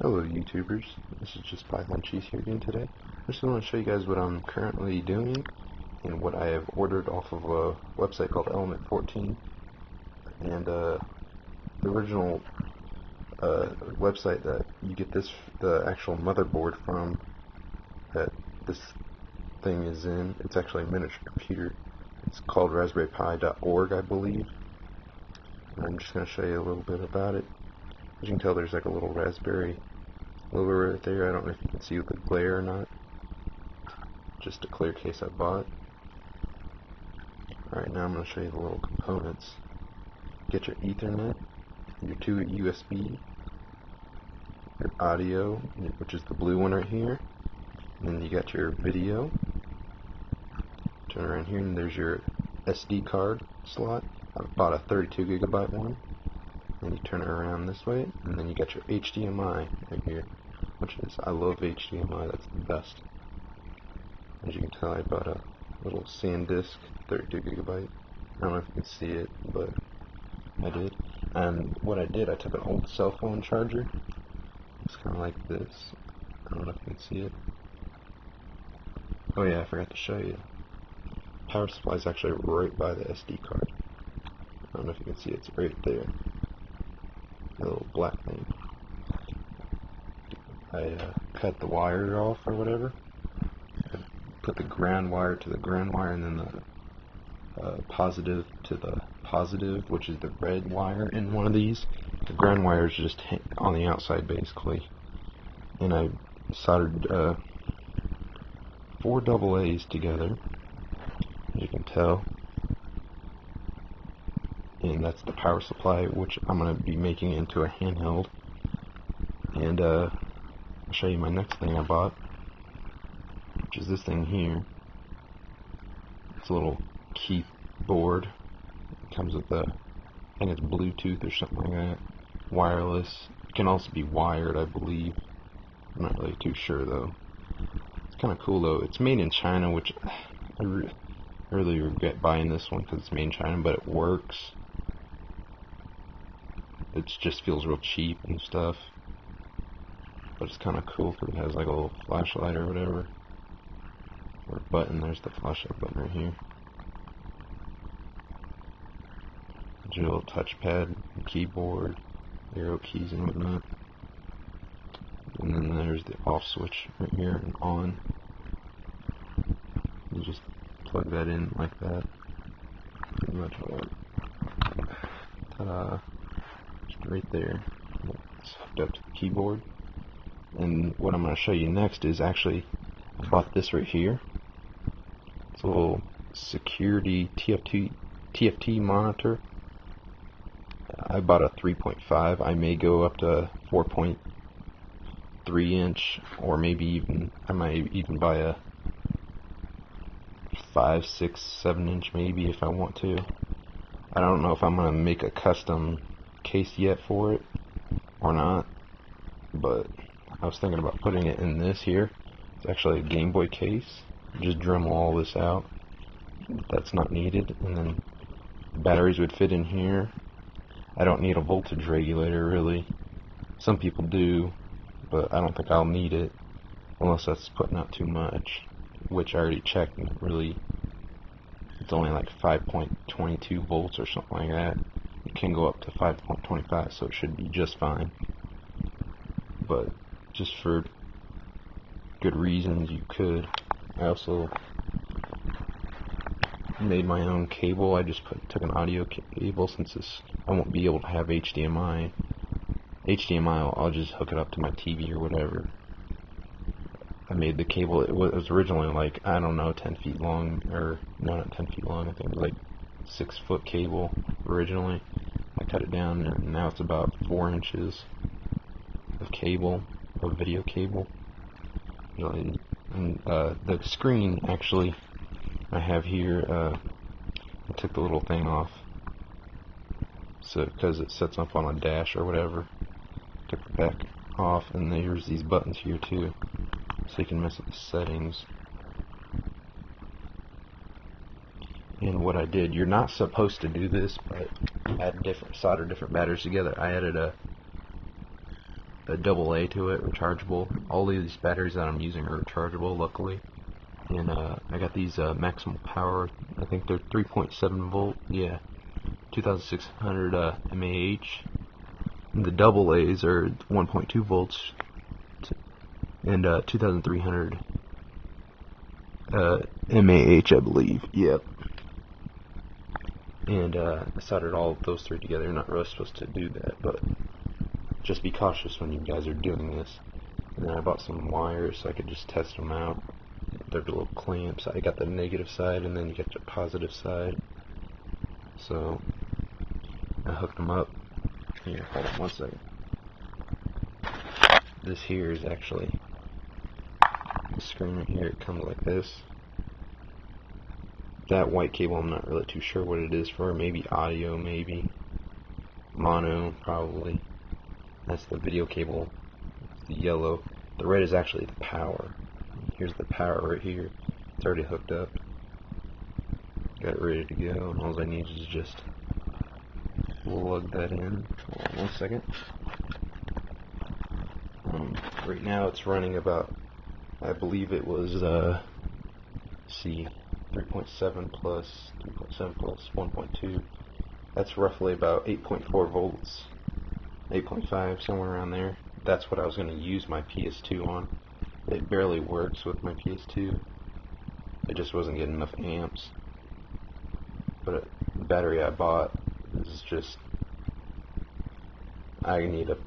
Hello YouTubers, this is just Python Cheese here again today. I just want to show you guys what I'm currently doing and what I have ordered off of a website called Element 14. And the original website that you get the actual motherboard from that this thing is in, it's actually a miniature computer. It's called raspberrypi.org, I believe. And I'm just going to show you a little bit about it. As you can tell, there's like a little raspberry logo right there. I don't know if you can see with the glare or not. Just a clear case I bought. Alright, now I'm going to show you the little components. Get your Ethernet, your two USB, your audio, which is the blue one right here. And then you got your video. Turn around here and there's your SD card slot. I bought a 32 gigabyte one. And you turn it around this way, and then you got your HDMI right here, which is, I love HDMI, that's the best. As you can tell, I bought a little SanDisk 32 gigabyte. I don't know if you can see it, but I did. And what I did, I took an old cell phone charger. It's kind of like this. I don't know if you can see it. Oh yeah, I forgot to show you. Power supply is actually right by the SD card. I don't know if you can see it, it's right there. The little black thing. I cut the wire off or whatever. I put the ground wire to the ground wire, and then the positive to the positive, which is the red wire in one of these. The ground wire is just on the outside basically. And I soldered 4 AA's together, as you can tell. And that's the power supply, which I'm going to be making into a handheld. And I'll show you my next thing I bought, which is this thing here. It's a little keyboard. It comes with I think it's Bluetooth or something like that. Wireless. It can also be wired, I believe. I'm not really too sure though. It's kind of cool though. It's made in China, which I really regret buying this one because it's made in China, but it works. It just feels real cheap and stuff, but it's kind of cool because it has like a little flashlight or whatever, or button. There's the flashlight button right here. Digital touchpad, keyboard, arrow keys and whatnot. And then there's the off switch right here and on. You just plug that in like that. Pretty much all. Ta-da! Right there. It's hooked up to the keyboard. And what I'm going to show you next is actually, I bought this right here. It's a little security TFT monitor. I bought a 3.5. I may go up to 4.3 inch, or maybe even, I might even buy a 5, 6, 7 inch maybe if I want to. I don't know if I'm going to make a custom case yet for it or not, but I was thinking about putting it in this here. It's actually a Game Boy case. Just Dremel all this out. That's not needed, and then the batteries would fit in here. I don't need a voltage regulator really. Some people do, but I don't think I'll need it unless that's putting out too much, which I already checked and really it's only like 5.22 volts or something like that. It can go up to 5.25, so it should be just fine. But just for good reasons, you could. I also made my own cable. I just took an audio cable since I won't be able to have HDMI. I'll just hook it up to my TV or whatever. I made the cable. It was originally like, I don't know, 10 feet long, or no, not 10 feet long. I think it was like 6-foot cable originally. I cut it down, and now it's about 4 inches of cable, of video cable. And the screen, actually, I have here, I took the little thing off, so because it sets up on a dash or whatever. Took the back off, and there's these buttons here too, so you can mess with the settings. And what I did, you're not supposed to do this, but solder different batteries together. I added a a AA to it, rechargeable. All of these batteries that I'm using are rechargeable, luckily. And I got these maximum power. I think they're 3.7 volt. Yeah, 2600 mAh. And the AA's are 1.2 volts and 2300 mAh, I believe. Yep. And I soldered all of those three together. You're not really supposed to do that, but just be cautious when you guys are doing this. And then I bought some wires so I could just test them out. They're the little clamps. I got the negative side, and then you get the positive side. So I hooked them up. Here, hold on one second. This here is actually the screen right here. It comes like this. That white cable, I'm not really too sure what it is for. Maybe audio, maybe mono, probably. That's the video cable. It's the yellow. The red is actually the power. Here's the power right here. It's already hooked up. Got it ready to go, and all I need is just plug that in. Hold on one second. Right now it's running about, I believe it was, see, 3.7 plus 1.2. That's roughly about 8.4 volts, 8.5, somewhere around there. That's what I was going to use my PS2 on. It barely works with my PS2. It just wasn't getting enough amps. But the battery I bought is just, I need a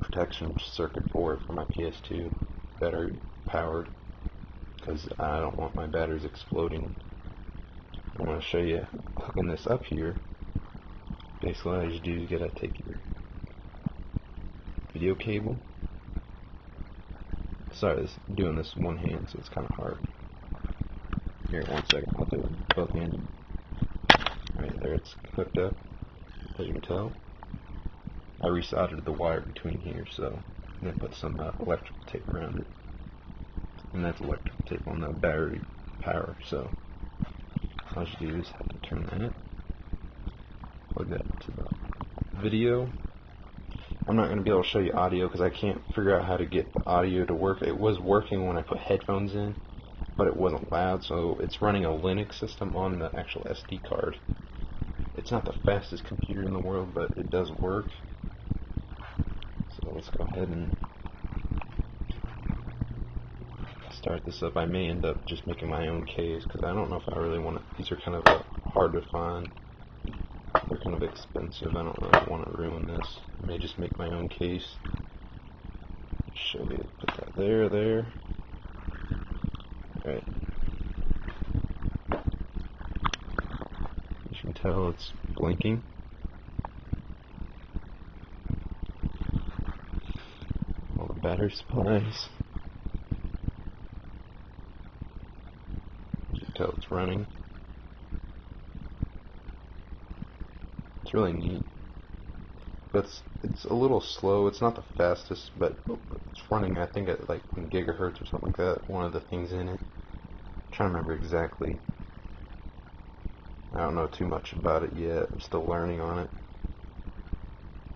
protection circuit board for my PS2, battery powered, because I don't want my batteries exploding. I'm going to show you hooking this up here. Basically all you do is you gotta take your video cable. Sorry, doing this one hand, so it's kind of hard. Here, one second, I'll do it both hands. Right there, it's hooked up, as you can tell. I resoldered the wire between here, so I'm going to put some electrical tape around it. And that's electrical tape on the battery power, so all you do is have to turn that, plug that to the video. I'm not going to be able to show you audio because I can't figure out how to get the audio to work. It was working when I put headphones in, but it wasn't loud, so it's running a Linux system on the actual SD card. It's not the fastest computer in the world, but it does work. So let's go ahead and start this up. I may end up just making my own case because I don't know if I really want to. These are kind of hard to find. They're kind of expensive. I don't really want to ruin this. I may just make my own case. Show you. Put that there. Alright. As you can tell, it's blinking. All the battery supplies. As you can tell, it's running. It's really neat. But it's a little slow. It's not the fastest, but it's running, I think, at like gigahertz or something like that. One of the things in it. I'm trying to remember exactly. I don't know too much about it yet. I'm still learning on it.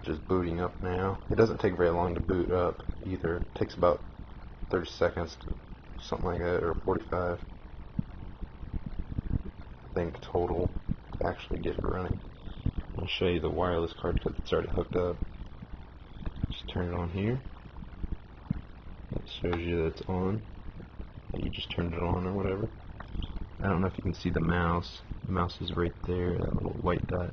Just booting up now. It doesn't take very long to boot up either. It takes about 30 seconds to something like that, or 45. I think total to actually get it running. I'll show you the wireless card because it's already hooked up. Just turn it on here. It shows you that it's on. You just turned it on or whatever. I don't know if you can see the mouse. The mouse is right there, that little white dot.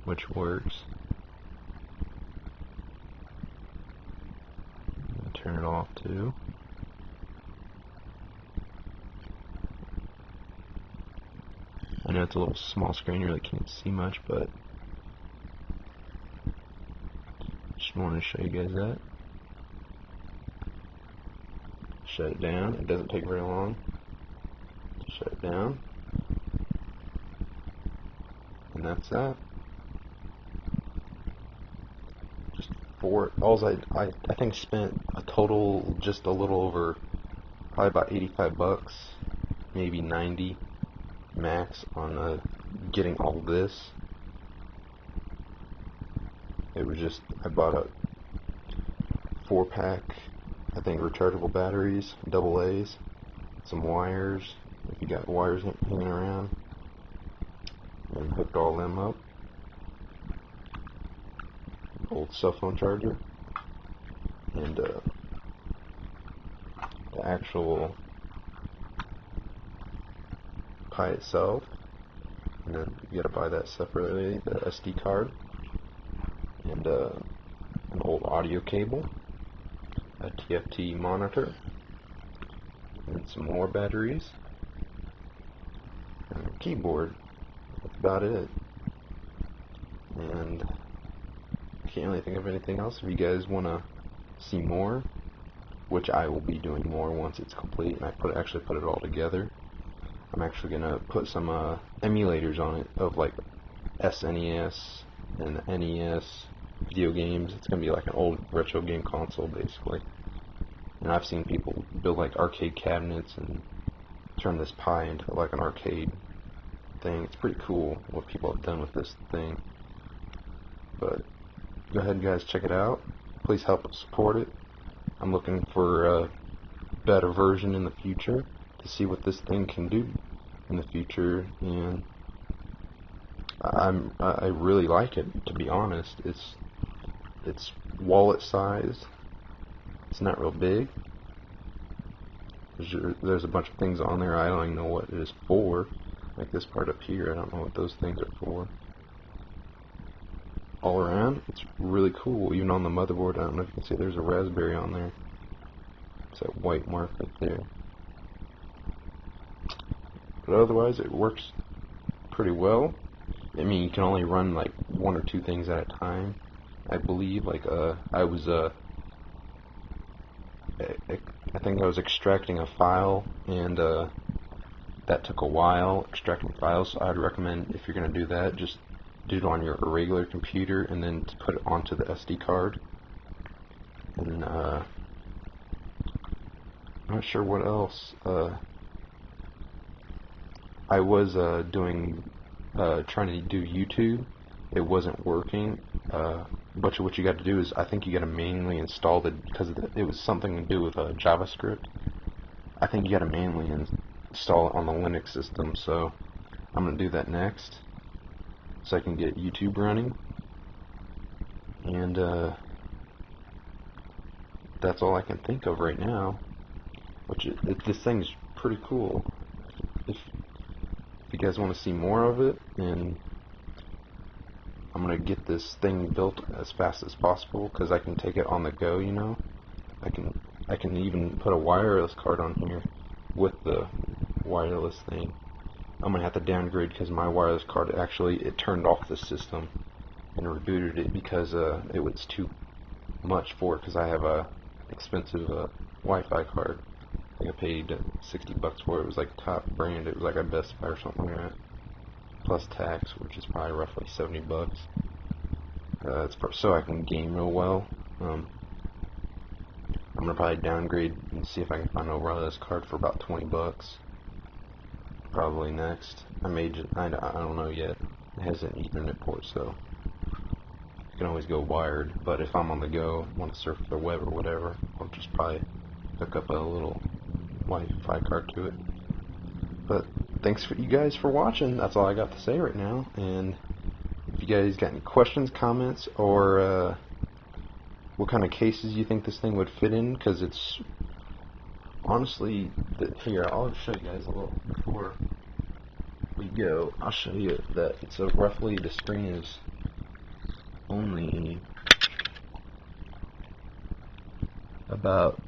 Which works. Turn it off too. I know it's a little small screen, you really can't see much, but just wanted to show you guys that. Shut it down. It doesn't take very long. Shut it down. And that's that. Just I think spent a total just a little over, probably about 85 bucks, maybe 90. max on getting all this. It was just, I bought a 4-pack, I think, rechargeable batteries, AA's, some wires, if you got wires hanging around, and hooked all them up. Old cell phone charger, and the actual Pi itself, and then you gotta buy that separately, the SD card, and an old audio cable, a TFT monitor, and some more batteries, and a keyboard. That's about it. And I can't really think of anything else. If you guys want to see more, which I will be doing more once it's complete, and I actually put it all together, I'm actually going to put some emulators on it of like SNES and NES video games. It's going to be like an old retro game console basically. And I've seen people build like arcade cabinets and turn this Pi into like an arcade thing. It's pretty cool what people have done with this thing. But go ahead, guys, check it out. Please help support it. I'm looking for a better version in the future to see what this thing can do in the future, and I really like it, to be honest. It's wallet size. It's not real big. There's a bunch of things on there I don't even know what it is for. Like this part up here, I don't know what those things are for. All around, it's really cool. Even on the motherboard, I don't know if you can see, there's a raspberry on there. It's that white mark right there. But otherwise, it works pretty well. I mean, you can only run like 1 or 2 things at a time, I believe. Like I think I was extracting a file, and that took a while, extracting files. So I'd recommend, if you're going to do that, just do it on your regular computer and then put it onto the SD card. And I'm not sure what else. I was trying to do YouTube. It wasn't working. But what you got to do is, I think you got to manually install it, because it was something to do with JavaScript. I think you got to manually install it on the Linux system. So I'm gonna do that next, so I can get YouTube running. And that's all I can think of right now. This thing's pretty cool. If you guys want to see more of it, and I'm gonna get this thing built as fast as possible, because I can take it on the go. You know, I can even put a wireless card on here with the wireless thing. I'm gonna have to downgrade, because my wireless card it turned off the system and rebooted it because it was too much for it, because I have a expensive Wi-Fi card. I think I paid $60 for it. It was like top brand. It was like a Best Buy or something like that, plus tax, which is probably roughly $70. It's so I can game real well. I'm gonna probably downgrade and see if I can find a wireless card for about $20. Probably next. I don't know yet. It has an Ethernet port, so you can always go wired. But if I'm on the go, want to surf the web or whatever, I'll just probably hook up a little Wi-Fi card to it. But thanks for you guys for watching. That's all I got to say right now. And if you guys got any questions, comments, or what kind of cases you think this thing would fit in, because it's honestly, here, I'll show you guys a little before we go. I'll show you that it's roughly, the screen is only about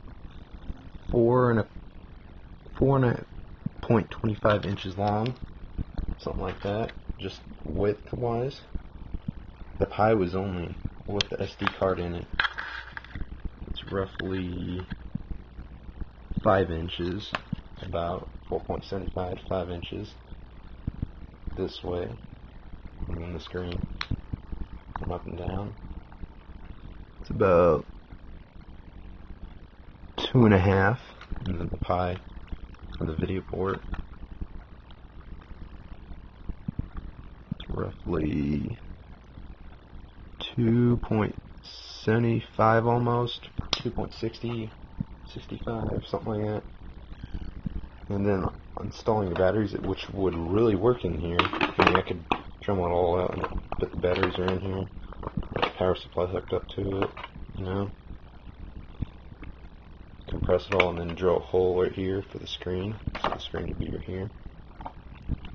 4.25 inches long, something like that, just width wise. The Pi was only, with the SD card in it, it's roughly 5 inches, about 4.75 to 5 inches this way, and then the screen come up and down. It's about 2.5, and then the Pi for the video port. roughly 2.75 almost, 2.60, 65, something like that. And then installing the batteries, which would really work in here. I mean, I could drum it all out and put the batteries are in here. Power supply hooked up to it, you know. Compress it all and then drill a hole right here for the screen. So the screen could be right here.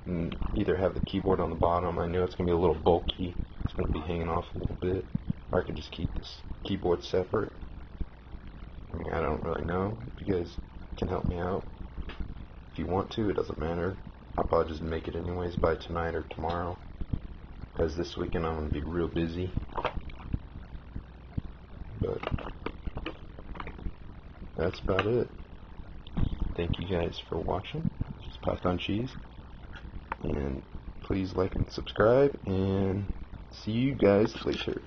And either have the keyboard on the bottom. I know it's going to be a little bulky. It's going to be hanging off a little bit. Or I could just keep this keyboard separate. I mean, I don't really know. If you guys can help me out. If you want to, it doesn't matter. I'll probably just make it anyways by tonight or tomorrow. Because this weekend I'm going to be real busy. But that's about it. Thank you guys for watching. This is Python Cheese. And please like and subscribe. And see you guys later.